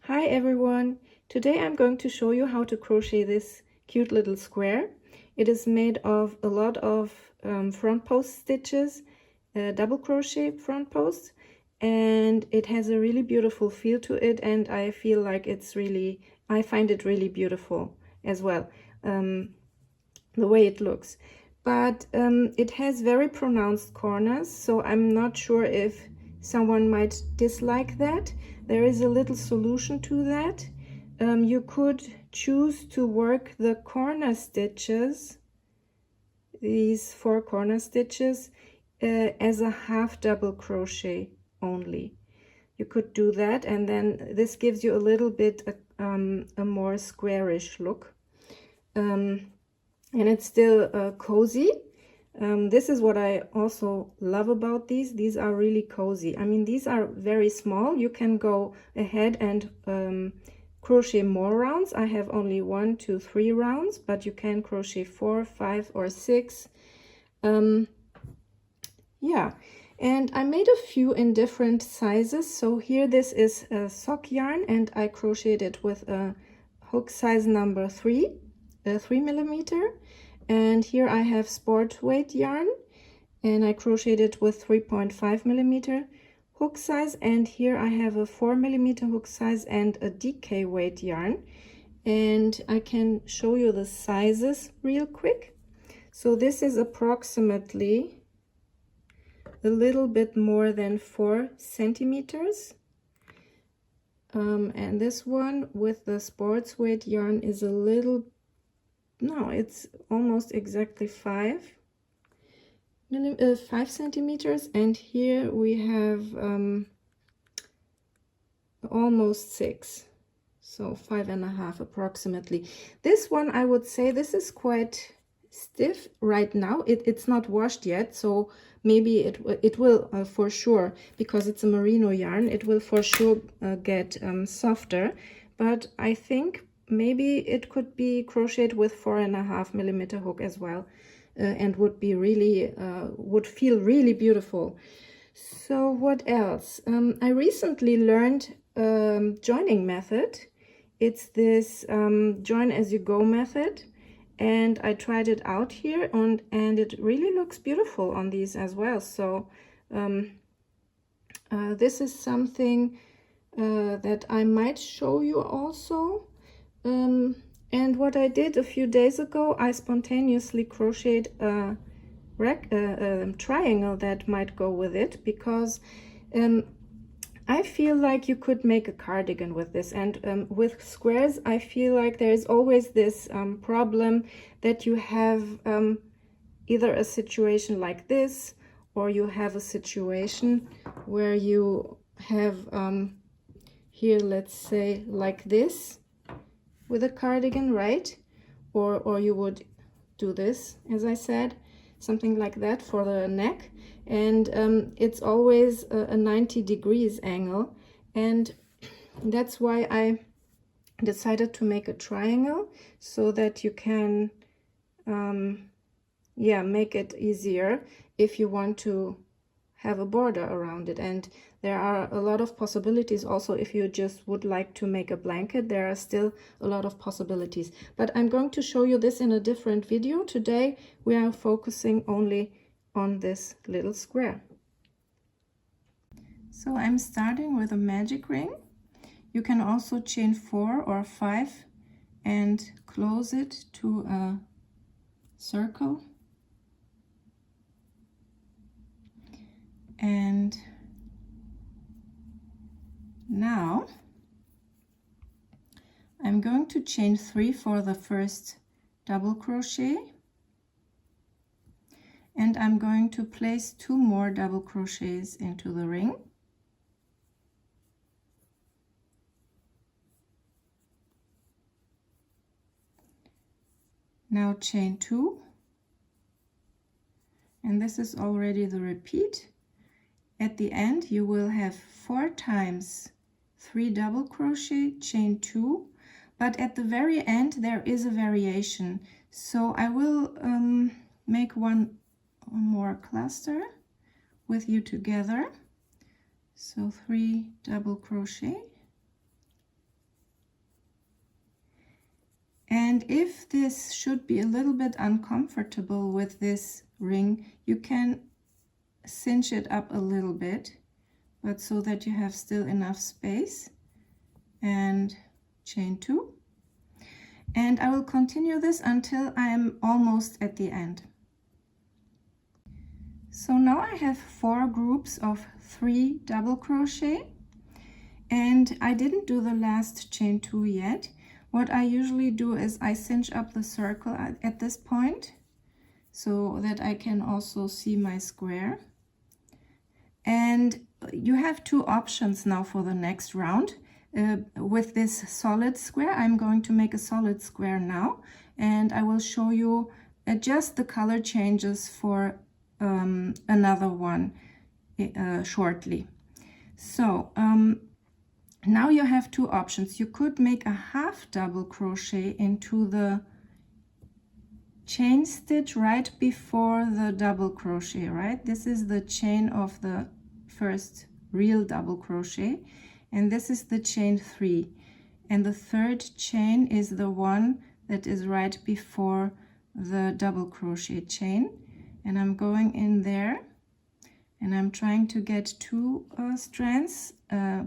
Hi everyone! Today I'm going to show you how to crochet this cute little square. It is made of a lot of front post stitches, double crochet front posts, and it has a really beautiful feel to it, and I feel like I find it really beautiful as well, the way it looks. But it has very pronounced corners, so I'm not sure if someone might dislike that. There is a little solution to that. You could choose to work the corner stitches, these 4 corner stitches, as a half double crochet only. You could do that, and then this gives you a little bit a more squarish look. And it's still cozy. This is what I also love about these. These are really cozy. I mean, these are very small. You can go ahead and crochet more rounds. I have only 1, 2, 3 rounds, but you can crochet 4, 5, or 6. Yeah, and I made a few in different sizes. So here this is a sock yarn, and I crocheted it with a hook size number 3, 3mm. And here I have sport weight yarn, and I crocheted it with 3.5mm hook size, and here I have a 4mm hook size and a DK weight yarn, and I can show you the sizes real quick. So this is approximately a little bit more than 4 centimeters, and this one with the sports weight yarn is a little, no, it's almost exactly 5 centimeters, and here we have almost 6, so 5.5 approximately. This one, I would say, this is quite stiff right now. It's not washed yet, so maybe it will for sure, because it's a merino yarn, it will for sure get softer, but I think maybe it could be crocheted with 4.5mm hook as well, and would be really would feel really beautiful. So what else? I recently learned joining method. It's this join as you go method, and I tried it out here, and it really looks beautiful on these as well. So this is something that I might show you also. And what I did a few days ago, I spontaneously crocheted a triangle that might go with it, because I feel like you could make a cardigan with this, and with squares I feel like there is always this problem that you have either a situation like this, or you have a situation where you have here, let's say like this with a cardigan, right? Or you would do this, as I said, something like that for the neck, and it's always a 90 degrees angle, and that's why I decided to make a triangle, so that you can yeah, make it easier if you want to have a border around it. And there are a lot of possibilities also. If you just would like to make a blanket, there are still a lot of possibilities, but I'm going to show you this in a different video. Today we are focusing only on this little square. So I'm starting with a magic ring. You can also chain 4 or 5 and close it to a circle, and now I'm going to chain 3 for the first double crochet, and I'm going to place 2 more double crochets into the ring. Now chain 2, and this is already the repeat. At the end you will have 4 times 3 double crochet, chain 2, but at the very end there is a variation, so I will make one more cluster with you together. So 3 double crochet, And if this should be a little bit uncomfortable with this ring, you can cinch it up a little bit, but so that you have still enough space, and chain 2. And I will continue this until I am almost at the end. So now I have 4 groups of 3 double crochet, and I didn't do the last chain 2 yet. What I usually do is I cinch up the circle at this point so that I can also see my square. And you have 2 options now for the next round. With this solid square, I'm going to make a solid square now, and I will show you just the color changes for another one shortly. So now you have 2 options. You could make a half double crochet into the chain stitch right before the double crochet, right? This is the chain of the first real double crochet, and this is the chain 3, and the third chain is the one that is right before the double crochet chain. And I'm going in there and I'm trying to get 2 strands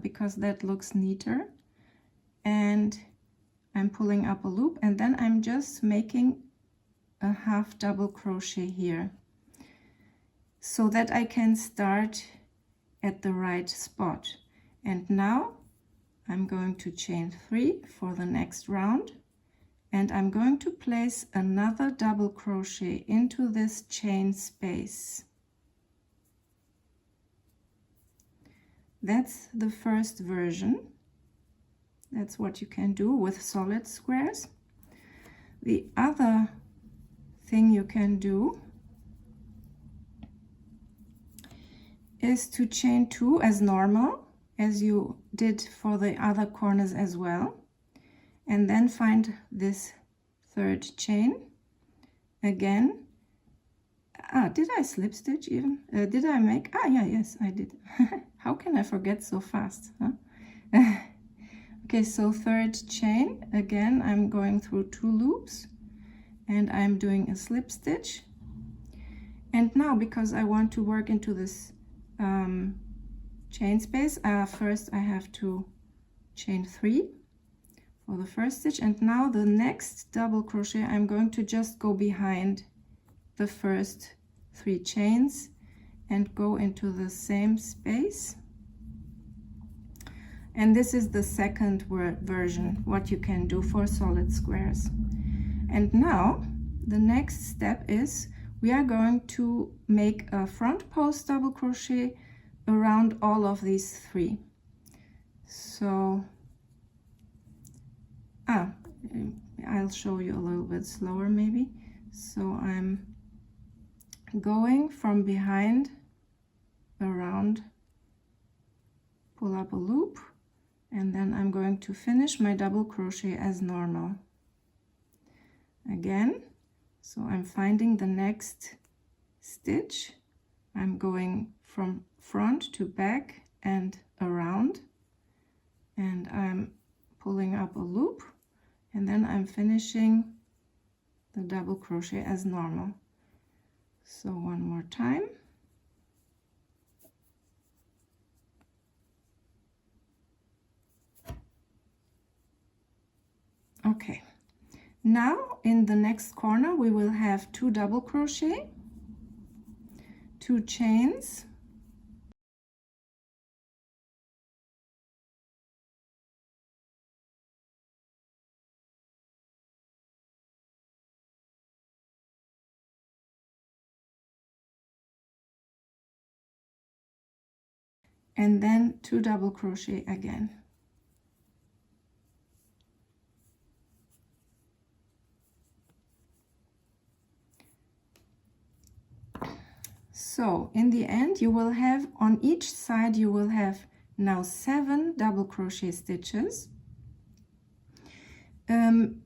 because that looks neater, and I'm pulling up a loop, and then I'm just making a half double crochet here so that I can start at the right spot. And now I'm going to chain 3 for the next round, and I'm going to place another double crochet into this chain space. That's the first version. That's what you can do with solid squares. The other thing you can do is to chain 2 as normal, as you did for the other corners as well, and then find this third chain again. Did I slip stitch even? Did I make? Yeah, yes, I did. How can I forget so fast, huh? Okay, so third chain, again, I'm going through 2 loops, and I'm doing a slip stitch. And now, because I want to work into this chain space, first I have to chain 3 for the first stitch, and now the next double crochet I'm going to just go behind the first 3 chains and go into the same space. And this is the second version, what you can do for solid squares. And now the next step is we are going to make a front post double crochet around all of these 3. So I'll show you a little bit slower maybe. So I'm going from behind around, pull up a loop, and then I'm going to finish my double crochet as normal again. So I'm finding the next stitch, I'm going from front to back and around, and I'm pulling up a loop, and then I'm finishing the double crochet as normal. So one more time. Okay, now in the next corner we will have 2 double crochet, 2 chains, and then 2 double crochet again. So in the end you will have, on each side you will have now 7 double crochet stitches.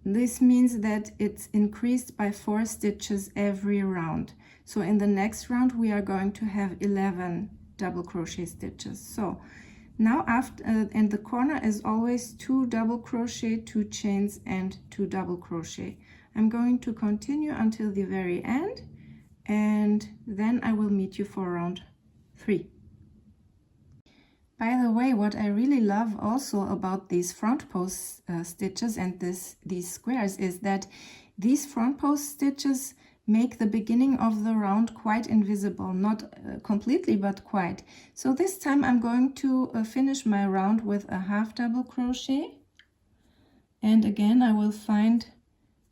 This means that it's increased by 4 stitches every round. So in the next round we are going to have 11 double crochet stitches. So Now after and the corner is always 2 double crochet, 2 chains and 2 double crochet. I'm going to continue until the very end, and then I will meet you for round 3. By the way, what I really love also about these front post stitches and these squares is that these front post stitches make the beginning of the round quite invisible, not completely, but quite. So this time I'm going to finish my round with a half double crochet, and again I will find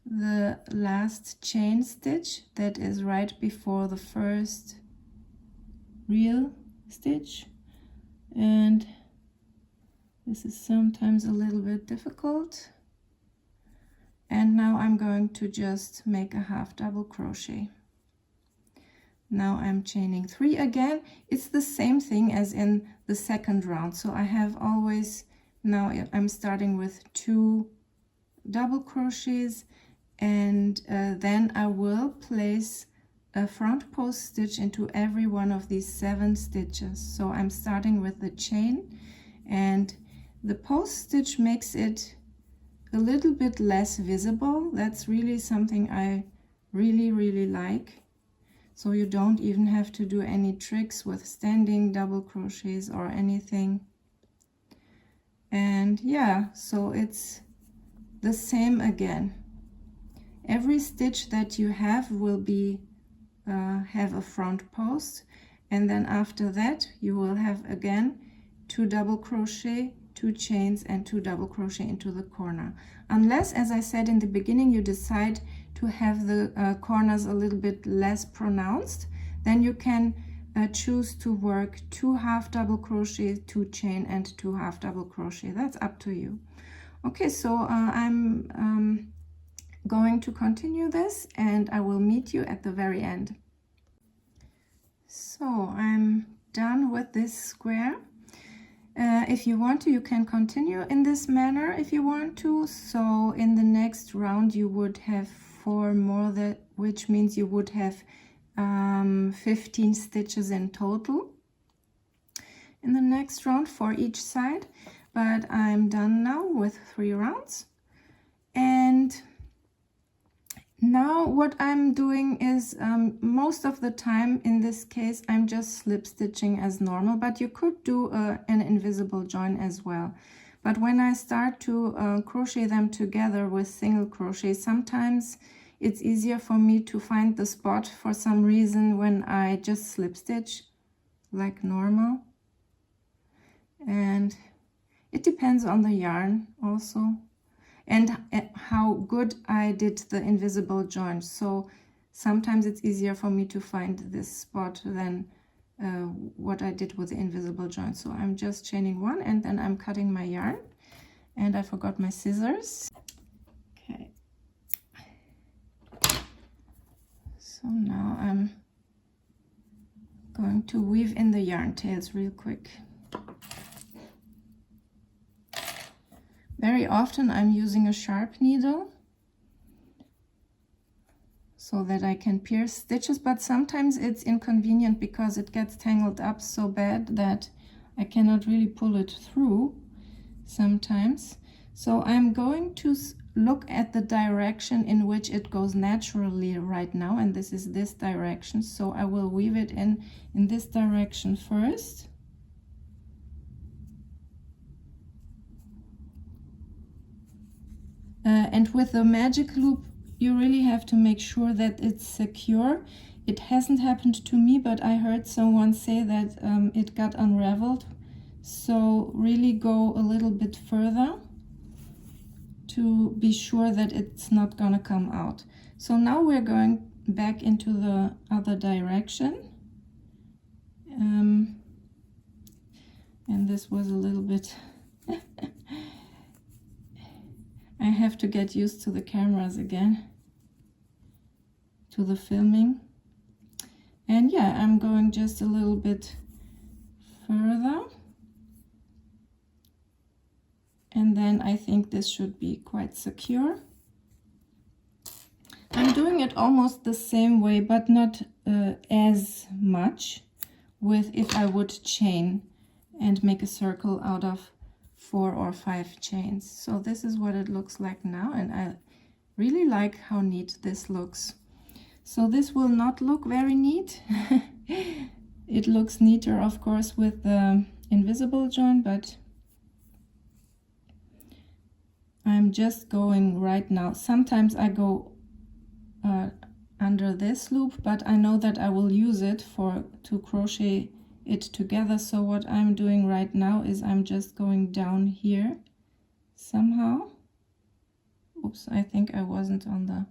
the last chain stitch that is right before the first real stitch, and this is sometimes a little bit difficult. And now I'm going to just make a half double crochet. Now I'm chaining 3 again. It's the same thing as in the second round. So I have always, now I'm starting with 2 double crochets, and then I will place a front post stitch into every one of these 7 stitches. So I'm starting with the chain, and the post stitch makes it a little bit less visible. That's really something I really like. So you don't even have to do any tricks with standing double crochets or anything. And yeah, so it's the same again. Every stitch that you have will be have a front post, and then after that you will have again 2 double crochet, 2 chains and 2 double crochet into the corner. Unless, as I said in the beginning, you decide to have the corners a little bit less pronounced, then you can choose to work 2 half double crochet, 2 chain and 2 half double crochet. That's up to you. Okay, so I'm going to continue this, and I will meet you at the very end. So I'm done with this square. If you want to, you can continue in this manner if you want to. So in the next round you would have 4 more, which means you would have 15 stitches in total in the next round for each side. But I'm done now with 3 rounds, and now what I'm doing is most of the time in this case I'm just slip stitching as normal, but you could do an invisible join as well. But when I start to crochet them together with single crochet, sometimes it's easier for me to find the spot for some reason when I just slip stitch like normal. And it depends on the yarn also, and how good I did the invisible join. So sometimes it's easier for me to find this spot than what I did with the invisible join. So I'm just chaining 1, and then I'm cutting my yarn, and I forgot my scissors. Okay. So now I'm going to weave in the yarn tails real quick. Very often I'm using a sharp needle so that I can pierce stitches, but sometimes it's inconvenient because it gets tangled up so bad that I cannot really pull it through sometimes. So I'm going to look at the direction in which it goes naturally right now, and this is this direction. So I will weave it in this direction first. And with the magic loop, you really have to make sure that it's secure. It hasn't happened to me, but I heard someone say that it got unraveled. So really go a little bit further to be sure that it's not gonna come out. So now we're going back into the other direction. And this was a little bit I have to get used to the cameras again, to the filming. And yeah, I'm going just a little bit further. And then I think this should be quite secure. I'm doing it almost the same way, but not as much with if I would chain. and make a circle out of 4 or 5 chains. So this is what it looks like now, and I really like how neat this looks. So this will not look very neat. It looks neater, of course, with the invisible join, but I'm just going right now. Sometimes I go under this loop, but I know that I will use it to crochet it together. So what I'm doing right now is I'm just going down here somehow. Oops, I think I wasn't on the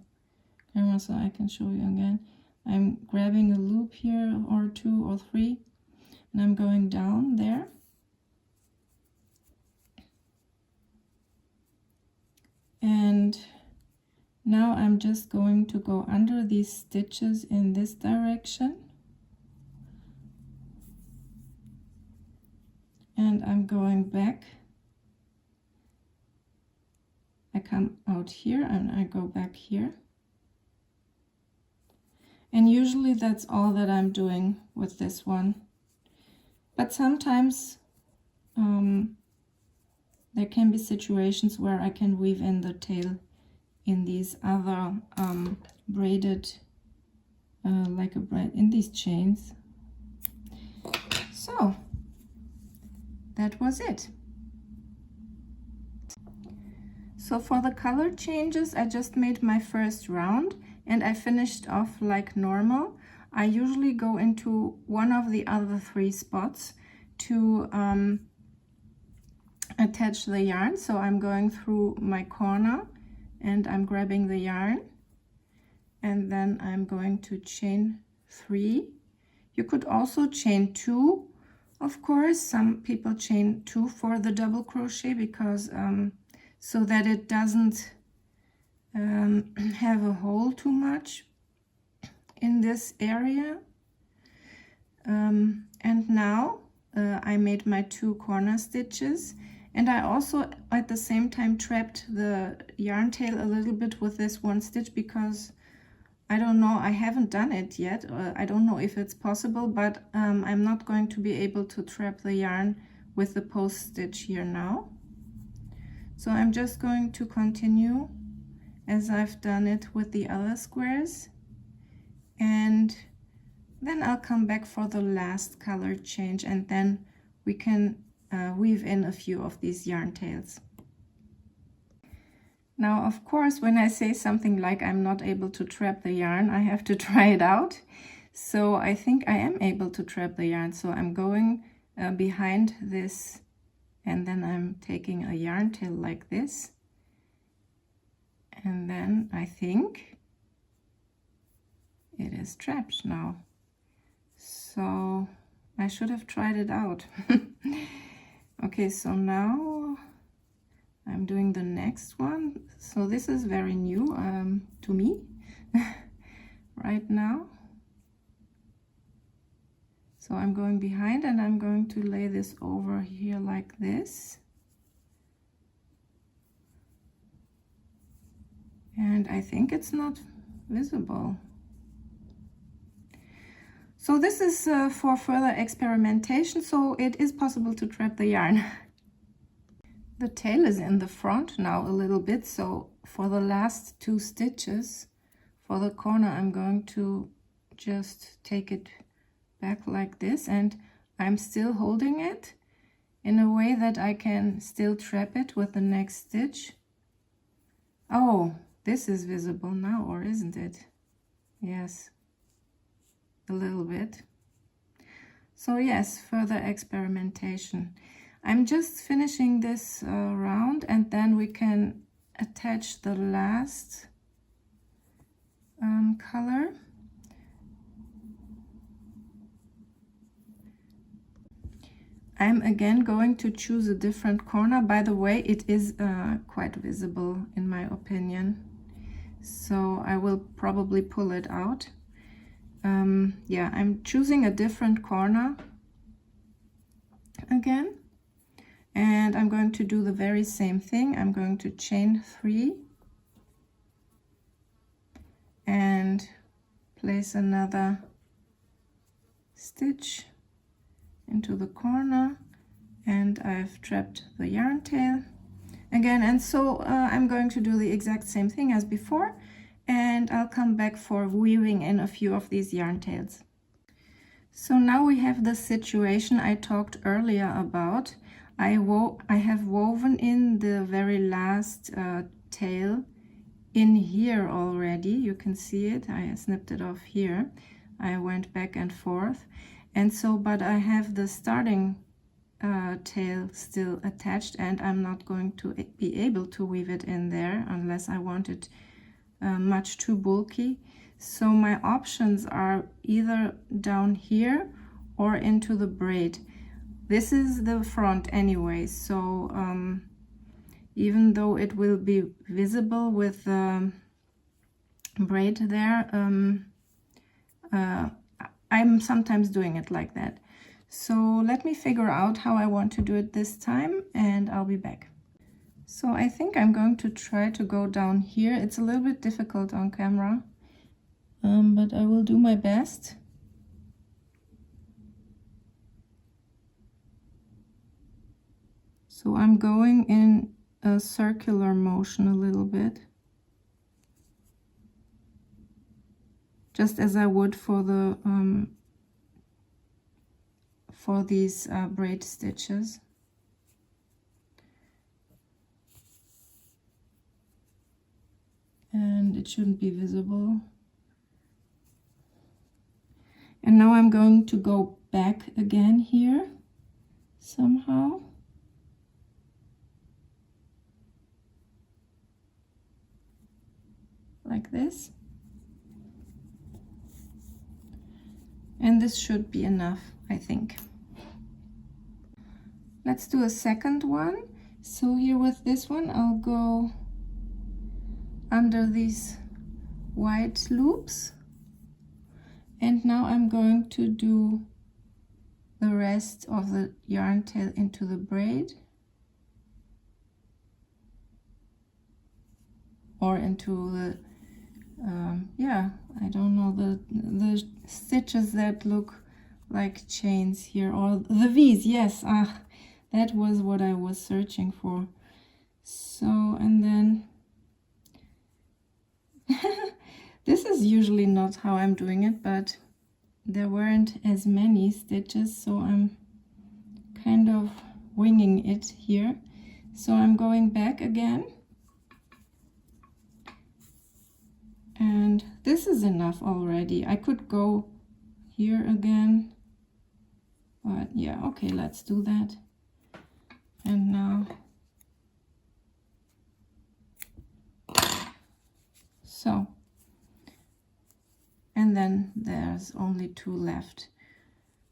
camera, so I can show you again. I'm grabbing a loop here, or 2 or 3, and I'm going down there. And now I'm just going to go under these stitches in this direction. And I'm going back. I come out here and I go back here. And usually that's all that I'm doing with this one. But sometimes there can be situations where I can weave in the tail in these other braided, like a braid in these chains. So that was it. So for the color changes, I just made my first round and I finished off like normal. I usually go into one of the other 3 spots to attach the yarn. So I'm going through my corner and I'm grabbing the yarn, and then I'm going to chain 3. You could also chain 2, of course. Some people chain 2 for the double crochet because so that it doesn't have a hole too much in this area. And now I made my 2 corner stitches, and I also at the same time trapped the yarn tail a little bit with this 1 stitch, because I don't know, I haven't done it yet. I don't know if it's possible, but I'm not going to be able to trap the yarn with the post stitch here now. So I'm just going to continue as I've done it with the other squares, and then I'll come back for the last color change, and then we can weave in a few of these yarn tails. Now, of course, when I say something like I'm not able to trap the yarn, I have to try it out. So I think I am able to trap the yarn. So I'm going behind this, and then I'm taking a yarn tail like this. And then I think it is trapped now. So I should have tried it out. Okay, so now I'm doing the next one. So this is very new to me right now. So I'm going behind and I'm going to lay this over here like this. And I think it's not visible. So this is for further experimentation, so it is possible to trap the yarn. The tail is in the front now a little bit, so for the last 2 stitches for the corner I'm going to just take it back like this, and I'm still holding it in a way that I can still trap it with the next stitch. Oh, this is visible now, or isn't it? Yes, a little bit. So yes, further experimentation. I'm just finishing this round, and then we can attach the last color. I'm again going to choose a different corner. By the way, it is quite visible in my opinion, so I will probably pull it out. Yeah, I'm choosing a different corner again, and I'm going to do the very same thing. I'm going to chain 3 and place another stitch into the corner, and I've trapped the yarn tail again. And so I'm going to do the exact same thing as before, and I'll come back for weaving in a few of these yarn tails. So now we have the situation I talked earlier about. I have woven in the very last tail in here already. You can see it. I snipped it off here. I went back and forth, and so but I have the starting tail still attached, and I'm not going to be able to weave it in there unless I want it much too bulky. So my options are either down here or into the braid. This is the front anyway, so even though it will be visible with the braid there, I'm sometimes doing it like that. So let me figure out how I want to do it this time, and I'll be back. So I think I'm going to try to go down here. It's a little bit difficult on camera, but I will do my best. So I'm going in a circular motion a little bit, just as I would for the for these braid stitches. And it shouldn't be visible. And now I'm going to go back again here somehow. Like this. And this should be enough, I think. Let's do a second one. So here with this one, I'll go under these white loops, and now I'm going to do the rest of the yarn tail into the braid, or into the yeah, I don't know, the stitches that look like chains here, or the V's. Yes, that was what I was searching for. So, and then this is usually not how I'm doing it, but there weren't as many stitches, so I'm kind of winging it here. So I'm going back again, and this is enough already. I could go here again, but yeah, okay, let's do that. And now, so, and then there's only 2 left.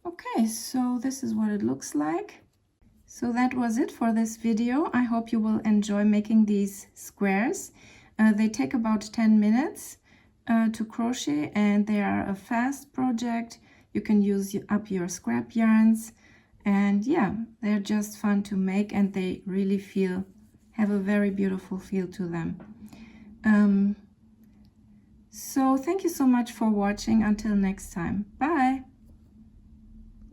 Okay, so this is what it looks like. So that was it for this video. I hope you will enjoy making these squares. They take about 10 minutes to crochet, and they are a fast project. You can use up your scrap yarns, and yeah, they're just fun to make, and they really have a very beautiful feel to them. So thank you so much for watching. Until next time, bye.